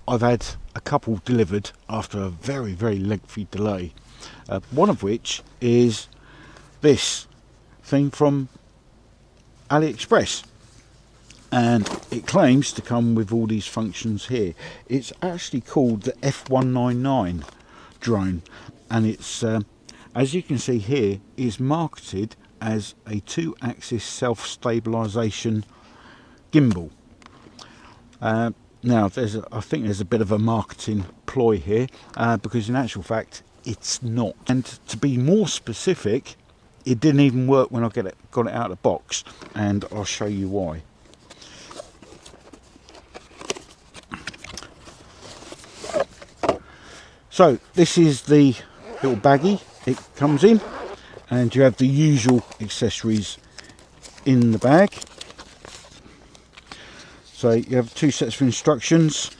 I've had a couple delivered after a very lengthy delay. One of which is this thing from AliExpress, and it claims to come with all these functions here. It's actually called the F199 drone, and it's as you can see here, is marketed as a 2-axis self-stabilization gimbal. Now I think there's a bit of a marketing ploy here, because in actual fact it's not. And to be more specific, it didn't even work when I got it out of the box, and I'll show you why. So this is the little baggie it comes in, and you have the usual accessories in the bag. So you have 2 sets of instructions.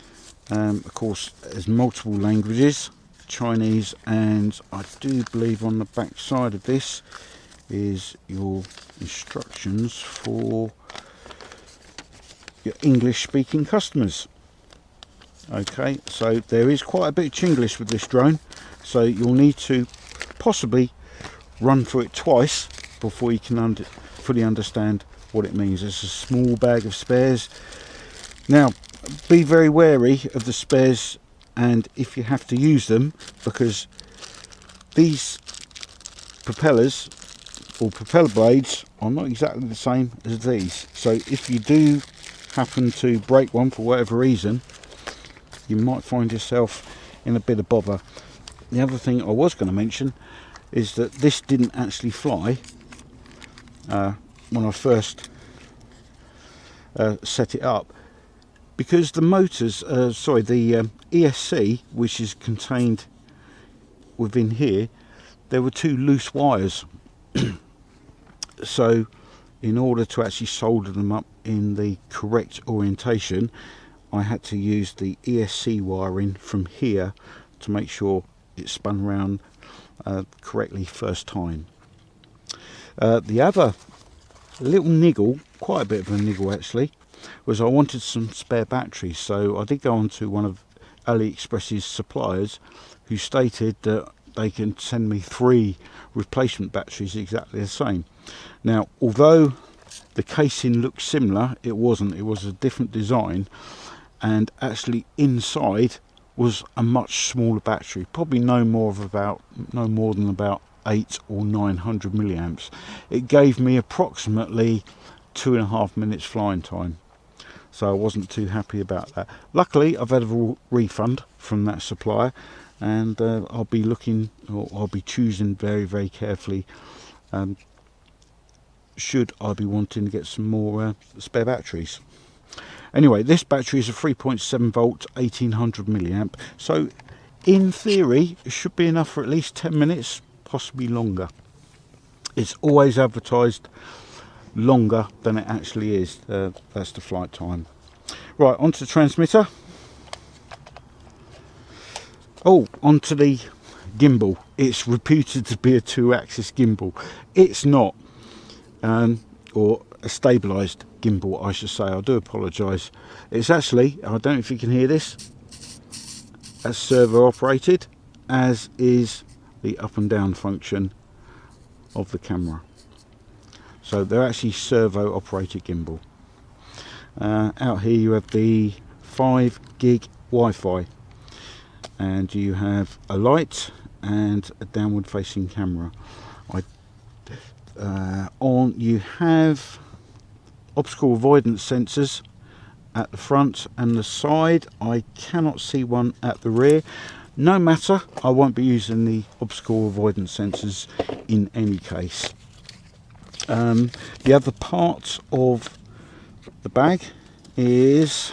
Of course, there's multiple languages, Chinese, and I do believe on the back side of this is your instructions for your English speaking customers. Okay, so there is quite a bit of Chinglish with this drone, so you'll need to possibly run through it twice before you can fully understand what it means. It's a small bag of spares. Now, be very wary of the spares, and if you have to use them, because these propellers or propeller blades are not exactly the same as these. So if you do happen to break one for whatever reason, you might find yourself in a bit of bother. The other thing I was going to mention is that this didn't actually fly when I first set it up, because the motors, the ESC, which is contained within here, there were 2 loose wires. So in order to actually solder them up in the correct orientation, I had to use the ESC wiring from here to make sure it spun around correctly first time. The other little niggle, quite a bit of a niggle actually, was I wanted some spare batteries. So I did go on to one of AliExpress's suppliers, who stated that they can send me 3 replacement batteries exactly the same. Now, although the casing looked similar, it wasn't. It was a different design, and actually inside was a much smaller battery, probably no more than about 800 or 900 milliamps. It gave me approximately 2.5 minutes flying time, so I wasn't too happy about that. Luckily, I've had a refund from that supplier, and I'll be choosing very carefully should I be wanting to get some more spare batteries. Anyway, this battery is a 3.7 volt 1800 milliamp, so in theory it should be enough for at least 10 minutes, possibly longer. It's always advertised longer than it actually is. That's the flight time. Right, onto the transmitter. Oh, onto the gimbal. It's reputed to be a 2-axis gimbal. It's not, or a stabilized gimbal, I should say. I do apologise. It's actually, I don't know if you can hear this, as servo operated, as is the up and down function of the camera. So they're actually servo operated gimbal. Out here you have the 5 gig Wi-Fi, and you have a light and a downward facing camera. You have obstacle avoidance sensors at the front and the side. I cannot see one at the rear. No matter, I won't be using the obstacle avoidance sensors in any case. The other part of the bag is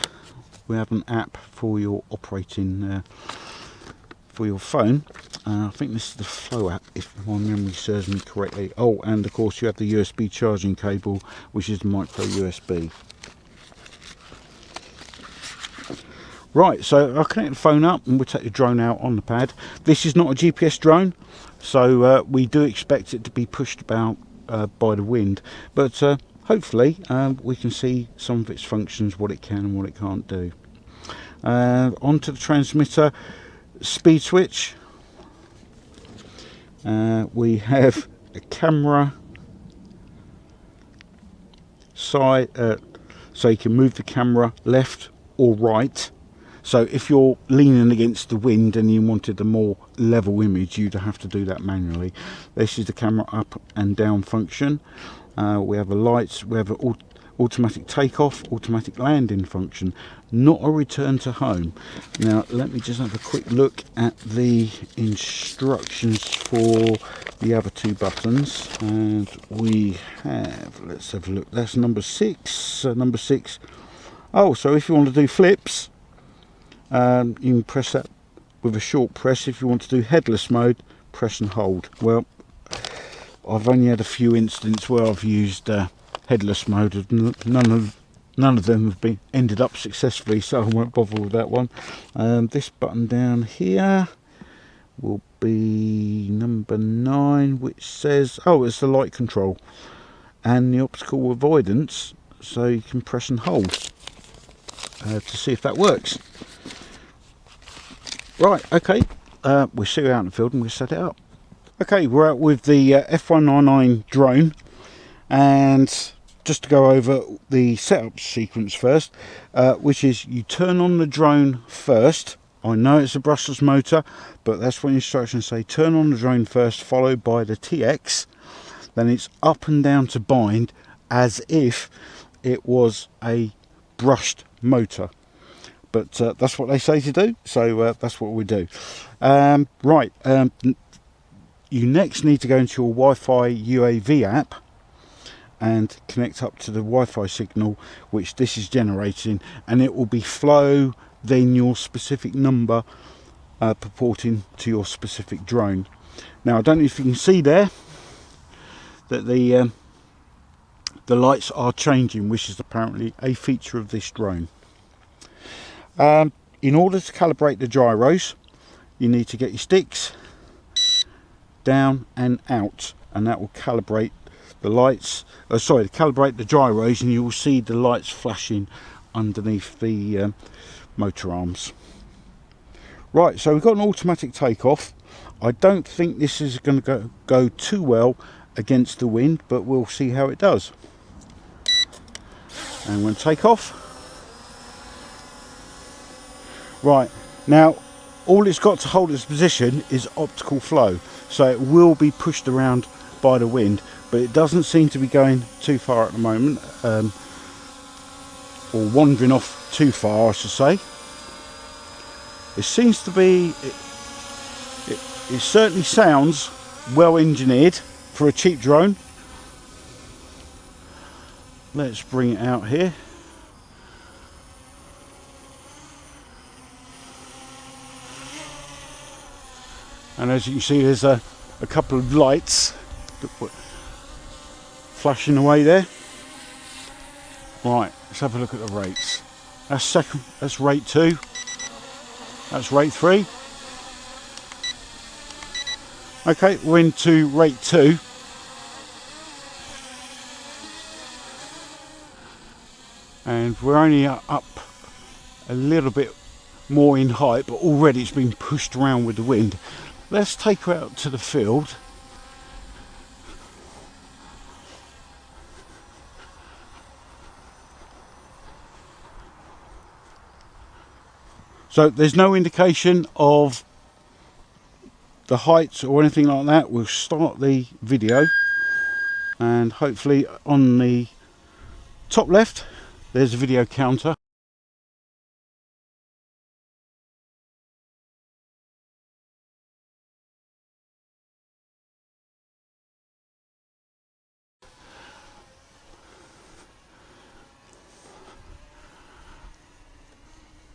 we have an app for your operating for your phone. I think this is the Flow app, if my memory serves me correctly. Oh, and of course you have the USB charging cable, which is micro USB. Right, so I'll connect the phone up and we'll take the drone out on the pad. This is not a GPS drone, so we do expect it to be pushed about by the wind, but hopefully we can see some of its functions, what it can and what it can't do. Onto the transmitter, speed switch. We have a camera side, so you can move the camera left or right. So if you're leaning against the wind and you wanted a more level image, you'd have to do that manually. This is the camera up and down function. We have a lights, we have an automatic takeoff, automatic landing function, not a return to home. Now let me just have a quick look at the instructions for the other two buttons, and we have, let's have a look, that's number 6. Number 6, oh, so if you want to do flips, you can press that with a short press. If you want to do headless mode, press and hold. Well, I've only had a few instances where I've used headless mode. None of them have ended up successfully, so I won't bother with that one. This button down here will be number 9, which says, oh, it's the light control and the obstacle avoidance, so you can press and hold to see if that works. Right, okay, we'll see you out in the field and we'll set it up. Okay, we're out with the F199 drone, and just to go over the setup sequence first, which is you turn on the drone first. I know it's a brushless motor, but that's what instructions say. Turn on the drone first, followed by the TX. Then it's up and down to bind as if it was a brushed motor. But that's what they say to do, so that's what we do. Right, you next need to go into your Wi-Fi UAV app and connect up to the Wi-Fi signal which this is generating, and it will be flow, then your specific number purporting to your specific drone. Now I don't know if you can see there that the lights are changing, which is apparently a feature of this drone. In order to calibrate the gyros, you need to get your sticks down and out, and that will calibrate the lights, calibrate the gyros, and you will see the lights flashing underneath the motor arms. Right, so we've got an automatic takeoff. I don't think this is going to go too well against the wind, but we'll see how it does. And when take off. Right, now all it's got to hold its position is optical flow, so it will be pushed around by the wind, but it doesn't seem to be going too far at the moment, or wandering off too far, I should say. It seems to be, it certainly sounds well engineered for a cheap drone. Let's bring it out here. And as you can see, there's a couple of lights flashing away there. Right, let's have a look at the rates. That's rate 2. That's rate 3. Okay, we're into rate 2. And we're only up a little bit more in height, but already it's been pushed around with the wind. Let's take her out to the field. So there's no indication of the heights or anything like that. We'll start the video, and hopefully on the top left there's a video counter.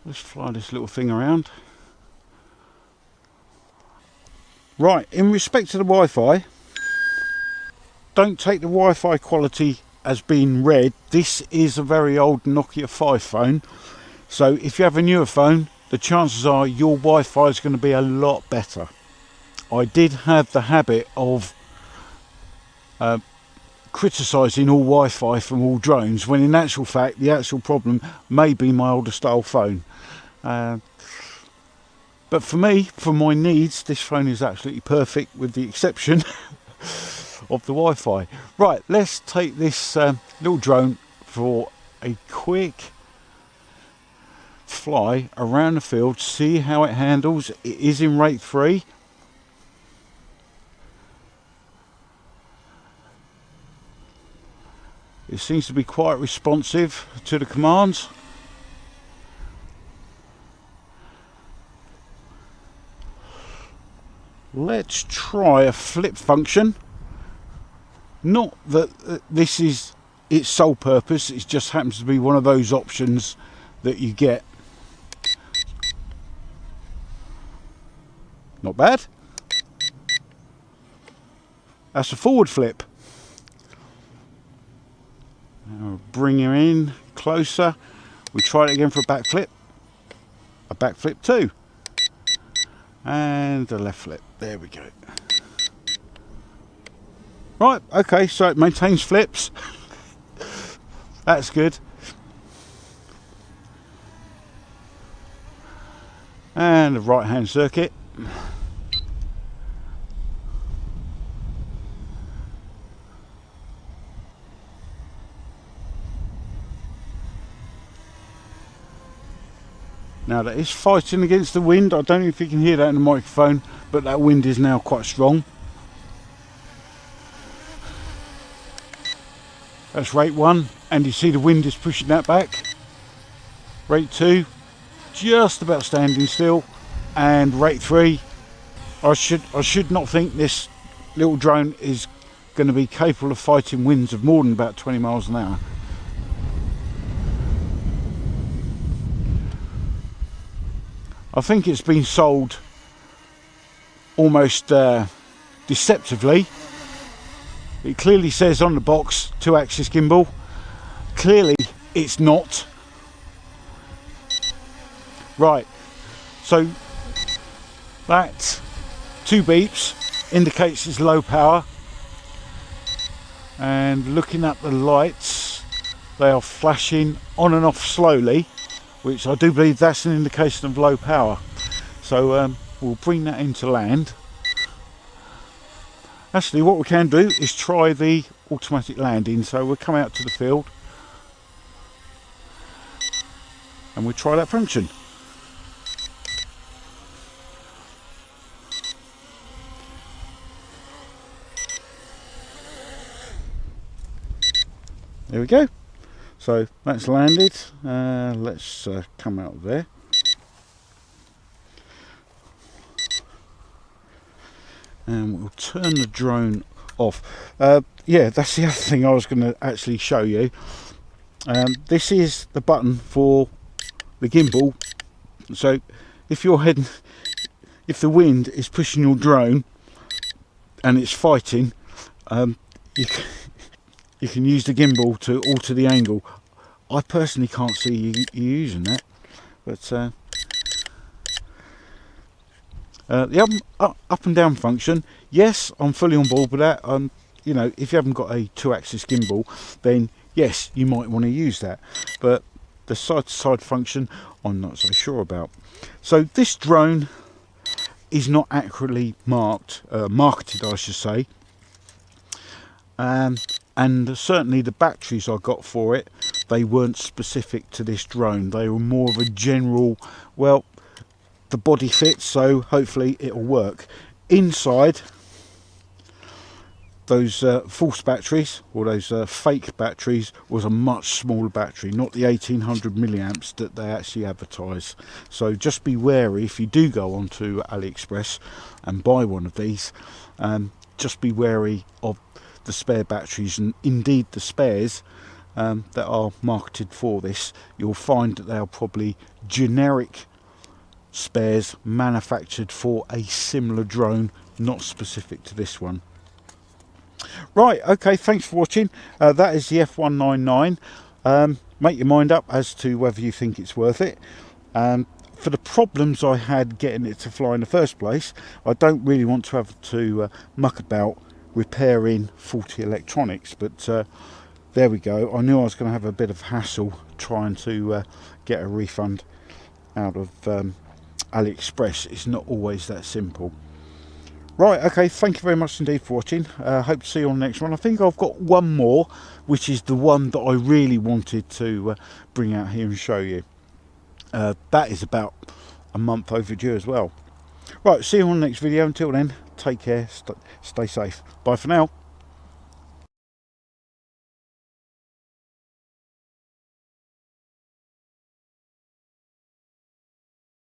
Let's fly this little thing around. Right, in respect to the Wi-Fi, don't take the Wi-Fi quality as being red. This is a very old Nokia 5 phone, so if you have a newer phone, the chances are your Wi-Fi is going to be a lot better. I did have the habit of criticising all Wi-Fi from all drones, when in actual fact the actual problem may be my older style phone. But for me, for my needs, this phone is absolutely perfect, with the exception of the Wi-Fi. Right, let's take this little drone for a quick fly around the field, see how it handles. It is in rate 3. It seems to be quite responsive to the commands. Let's try a flip function. Not that this is its sole purpose, it just happens to be one of those options that you get. Not bad. That's a forward flip. Now bring her in closer. We try it again for a back flip. A back flip too. And a left flip. There we go. Right, okay, so it maintains flips. That's good. And the right hand circuit. Now that is fighting against the wind. I don't know if you can hear that in the microphone, but that wind is now quite strong. That's rate 1, and you see the wind is pushing that back. Rate 2, just about standing still, and rate 3. I should not think this little drone is going to be capable of fighting winds of more than about 20 miles an hour. I think it's been sold almost deceptively. It clearly says on the box 2-axis gimbal. Clearly it's not. Right, so that 2 beeps indicates it's low power, and looking at the lights, they are flashing on and off slowly, which I do believe that's an indication of low power. So we'll bring that into land. Actually, what we can do is try the automatic landing. So we'll come out to the field and we'll try that function. There we go. So that's landed. Let's come out of there. And we'll turn the drone off. Yeah, that's the other thing I was going to actually show you. This is the button for the gimbal. So if you're heading, if the wind is pushing your drone and it's fighting, you can use the gimbal to alter the angle. I personally can't see you using that, but the up and down function, yes, I'm fully on board with that. You know, if you haven't got a 2-axis gimbal, then yes, you might want to use that. But the side-to-side function, I'm not so sure about. So this drone is not accurately marketed, I should say. And certainly the batteries I got for it, they weren't specific to this drone. They were more of a general, well, the body fits, so hopefully it'll work. Inside, those false batteries, or those fake batteries, was a much smaller battery, not the 1800 milliamps that they actually advertise. So just be wary if you do go onto AliExpress and buy one of these. Just be wary of the spare batteries, and indeed the spares that are marketed for this. You'll find that they are probably generic spares manufactured for a similar drone, not specific to this one. Right, okay, thanks for watching. That is the F199. Make your mind up as to whether you think it's worth it. For the problems I had getting it to fly in the first place, I don't really want to have to muck about repairing faulty electronics, but there we go. I knew I was going to have a bit of hassle trying to get a refund, out of AliExpress. It's not always that simple. Right, okay, thank you very much indeed for watching. Hope to see you on the next one. I think I've got one more, which is the one that I really wanted to bring out here and show you. That is about a month overdue as well. Right, see you on the next video. Until then, take care, stay safe. Bye for now.